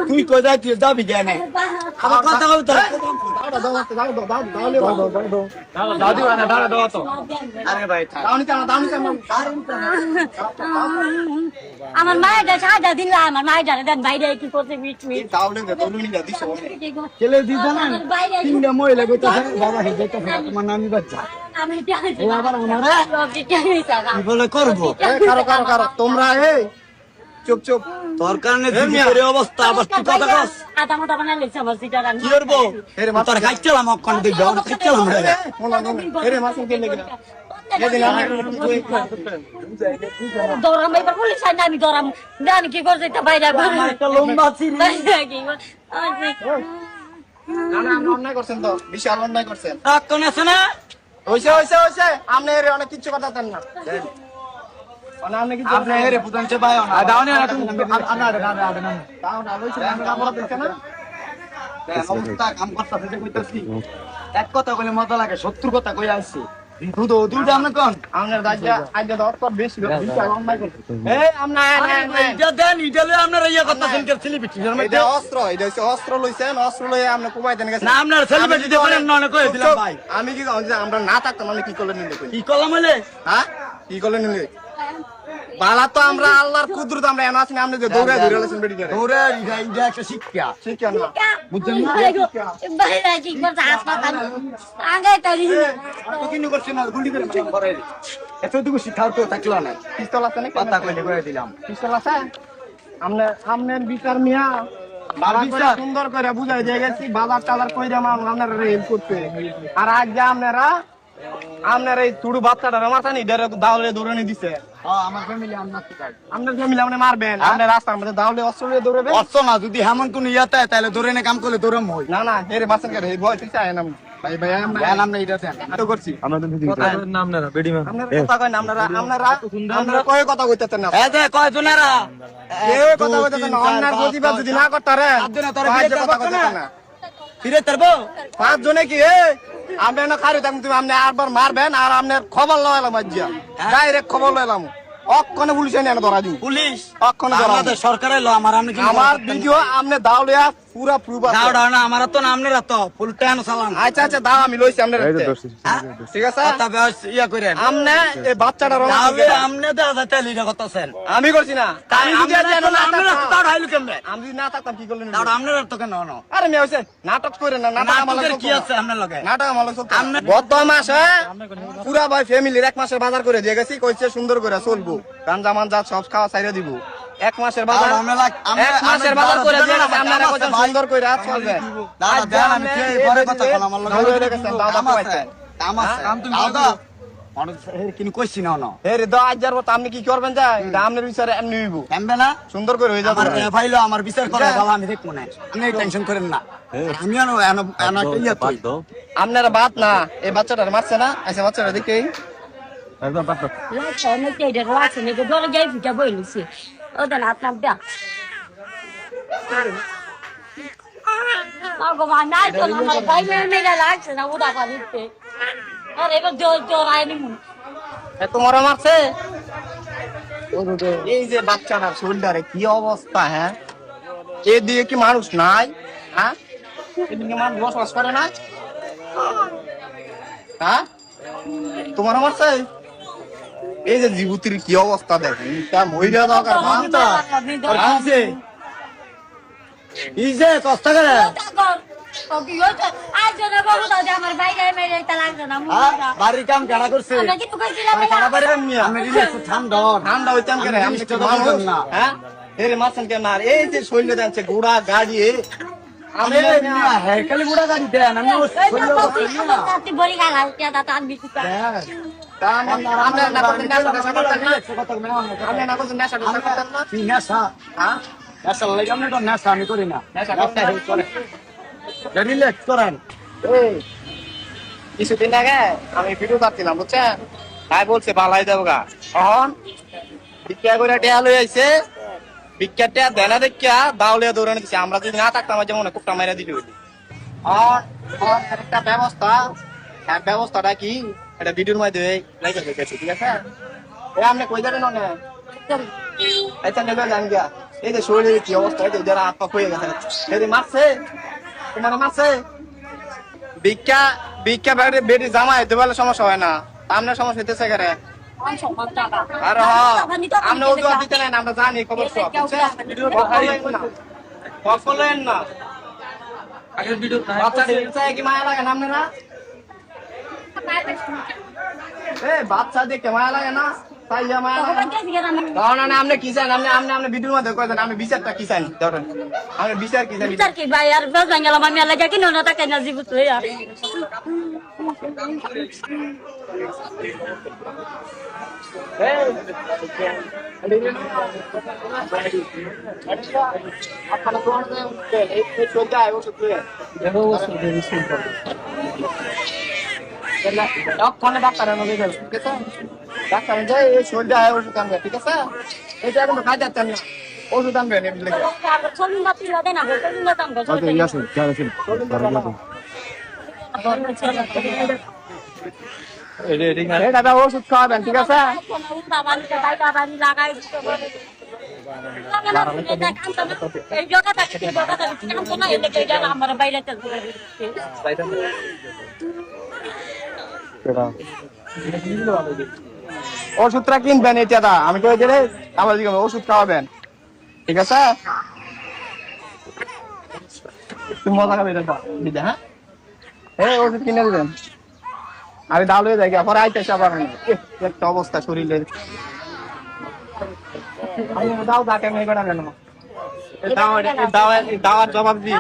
তুই কোথায় তুই যাবি কেন আমার কথা বলতে আমার মায়ের সাজা দিলা আমার মায়ের দেন বাইরে কি করছে ছেলে দিত না তিনটা মহিলা কইতাছে বাবা হে যাইতাছে তোমার নামি বাচ্চা আমি আবার আমার বলে করবো কারো তোমরা এই চুপ চুপ তোর কারণে দিদির অবস্থা আবার তুই কথা কস আটা মাটা বানালে আমার সিটার আমি কি করবো এর মাথা খাইছিলাম অক্ষণ দিবে অনেক খাইছিলাম রে এর মাথা দিয়ে লেগে দৌড়াম এবার পুলিশ আইনা আমি দৌড়াম জানি কি করছে এটা বাইরে একটা লম্বা ছিরি অন্যায় করছেন তো বিশাল অন্যায় করছেন কোন আছে না হইছে আপনি এর অনেক কিছু কথা দেন না আপনি হেরে পুতনছে ভাই না দাও না তুমি দাও না লইছে আমরা দেখছ না অবস্থা কাম করতেছে যে কইতাছি এক কথা কইলে মজা লাগে 70 কথা কই আইছি দুইটা আমরা কোন আপনার দাজ্জা আইজা দরকার বেশি বিশাল অন্যায় করছেন এই আপনি এটা দেন ইডালে আপনারা ইয়া করতেছেন কে সেলিব্রিটি এটা অস্ত্র এটা হচ্ছে অস্ত্র লইছেন অস্ত্র লয়ে আপনি কোবাই দেন গেছেন না আপনারা সেলিব্রিটি দিয়ে বলেন না কই দিলাম ভাই আমি কি কই আমরা না থাকতাম আমি কি করলেন নিলে কই কি করলাম বলে হ্যাঁ কি করলেন নিলে বালা তো আমরা আল্লাহর কুদরত আমরা এমন আছি না আপনি যে দৌড়ে ধরে আছেন বেডি করে ওরে এটা একটা শিক্ষা শিক্ষা না বুঝছেন না বাইরে কি করছে হাসপাতাল আগে তারি তো কিনু করছেন না গুলি করে চেক করে এতটুকু শিক্ষাও তো থাকলো না পিস্তল আছে না কথা কইলে করে দিলাম পিস্তল আছে আমনের বিচার মিয়া বাবা বিচার সুন্দর করে বুঝাই দিয়ে গেছি বাজার টাজার কইরা মা আপনারা হেল্প করতে আর আজ যে আপনারা এই ছোট বাচ্চাটা মারছেন এটার দাওলে দৌড়ানি দিছে আমার ফ্যামিলি আপনার ফ্যামিলি আপনি মারবেন আপনি রাস্তার মধ্যে দাওলে অস্ত্র দিয়ে দৌড়াবেন অস্ত্র না যদি হেমন কোন ইয়াতে তাহলে ধরে নে কাম করলে দৌড়াম হই না হেরে মারছেন কে ভয় ঠিক আছে না ভাই নাম না এটা দেন তো করছি নাম না বেডিমা আপনারা কথা কইন আপনারা কয় কথা কইতেছেন না এই যে কয় জনেরা কেউ কথা কইতেছেন না অন্যার প্রতিবাদ যদি না করতারে কথা কইতেছেন না ফিরে তারবো 5 জনে কি আপনি না খারি থাকুন তুমি আপনি আরবার মারবেন আর আপনার খবর লইলাম আজ্জা ডাইরেক্ট খবর লইলাম অক্ষণে পুলিশে নিয়ে ধরা দিন পুলিশ অক্ষণে ধরা আমাদের সরকারে লো আমার আপনি কি আমার ভিডিও আপনি দাওলিয়া পুরা প্রুফ আছে দাও দাও না আমার তো নাম নে রাত ফুল টান সালাম আচ্ছা দাও আমি লইছি আপনার ঠিক আছে তবে ইয়া করেন আপনি এই বাচ্চাটা রং আমনে দাদা তেলিটা করতেছেন আমি করছি না আমি যদি আমনে রাস্তা হাইলু কেমনে আমি যদি না থাকতাম কি করলেন দাও আমনে তো কেন না আরে মেয়ে হইছে নাটক করে না নাটক আমাদের কি আছে আমনে লগে নাটক আমার চলতে গত মাসে পুরা ভাই ফ্যামিলির 1 মাসের বাজার করে দিয়ে গেছি কইছে সুন্দর করে চলবো গাঞ্জা মানজা সব খাওয়া ছাইরা দিব 1 মাসের বাজার 1 মাসের বাজার করে দিয়ে গেছি আপনারা কইছেন সুন্দর করে রাত চলবে দাদা দেন আমি কি পরে কথা বল আমার লগে ধরে গেছেন দাদা কইছে কাম আছে কাম তুমি দাও অনেক কিন কইছি না না এর 10000 মত আপনি কি করবেন যা এটা আপনার বিচারে এমনি হইব এমবে না সুন্দর করে হয়ে যাবে আমার ফাইলো আমার বিচার করে বাবা আমি দেখব না আপনি টেনশন করেন না আমি এনা ইয়া তো আপনারা বাত না এই বাচ্চাটার মারছে না আচ্ছা বাচ্চাটা দেখেই একদম পাত্র লাগছে অনেক এটা লাগছে না দৌড়ে যাই ফিটা বইলিছি ওদের আপনার দা ভগবান নাই তো আমার ভাই মেয়ে লাগছে না উদা পানিতে আর এবার জোর আইনি তোমার মারছে এই যে বাচ্চাটার শরীরটারে কি অবস্থা হ্যাঁ এদিকে কি মানুষ নাই হ্যাঁ এদিকে মানুষ বসবাস করে না হ্যাঁ তোমার মারছে এই যে জীবতির কি অবস্থা দেখেন তা মহিলা দরকার ইজে কষ্ট করে বাড়ির কাম কেনা করছে ঠান্ডা হইতাম কেন হ্যাঁ এর মাছেন কেন আর এই যে শৈল্য যাচ্ছে ঘোড়া গাড়ি হেরকালি গুড়া গাড়ি দেন আমি আমি করি না রিল্যাক্স করেন কিছুদিন আগে আমি ভিডিও করছিলাম বুঝছেন তাই বলছে বালাই দেব গা তখন ভিক্ষা করে টেয়া লই আইছে ভিক্ষা টেয়া দেনা দেখিয়া দাউলিয়া দৌড়ানি দিচ্ছে আমরা যদি না থাকতাম যেমন কুপটা মাইরা দিলি হইলি একটা ব্যবস্থা ব্যবস্থাটা কি এটা ভিডিওর মাধ্যমে ঠিক আছে আপনি কই যাবেন আচ্ছা নেবে জান গিয়া এই যে শরীরের কি অবস্থা, এই যে যারা হাত পা হয়ে গেছে, এই যে মারছে, তোমার মারছে। ভিক্ষা ভিক্ষা বেটি জামাই দিতে পারলে সমস্যা হয় না, আপনার সমস্যা হইতেছে কেরে? আরে আমরা ওজন দিতে নেন, আমরা জানি খবর সব, বুঝছেন না। আগের ভিডিও বাচ্চাদের চাই কি মায়া লাগে না আপনারা? বাচ্চা দেখে মায়া লাগে না? তাই মায়া লাগে না? না আপনি কি চান? আপনি ভিডিওর মধ্যে কয়েছেন আমি বিচারটা কি চান? ধরেন আমি বিচার কি চাই? বিচার কি ভাই আর বেজান গেলাম আমি আলাদা কিনো না তাকে না জীবিত হইয়া ডাক্তার সর্দি হয় ওষুধ আনবে, ঠিক আছে? এটা এখন কাজ যাচ্ছেন না, ওষুধ আনবেন এমনি। এটা ওষুধ খাওয়াবেন, ঠিক আছে? আমার বাইরে ওষুধটা কিনবেন, এটা আমি কই দিলে আমার দিকে ওষুধ খাওয়াবেন, ঠিক আছে? তুমি মজা খাবে এটা দিদা, হ্যাঁ? এই ওষুধ কিনে দিবেন। আমি দাও লয়ে যাই, পরে আইতেছে আবার একটা অবস্থা শরীরের। দাও দাকে আমি করা কেন দাওয়ার জবাব দিয়ে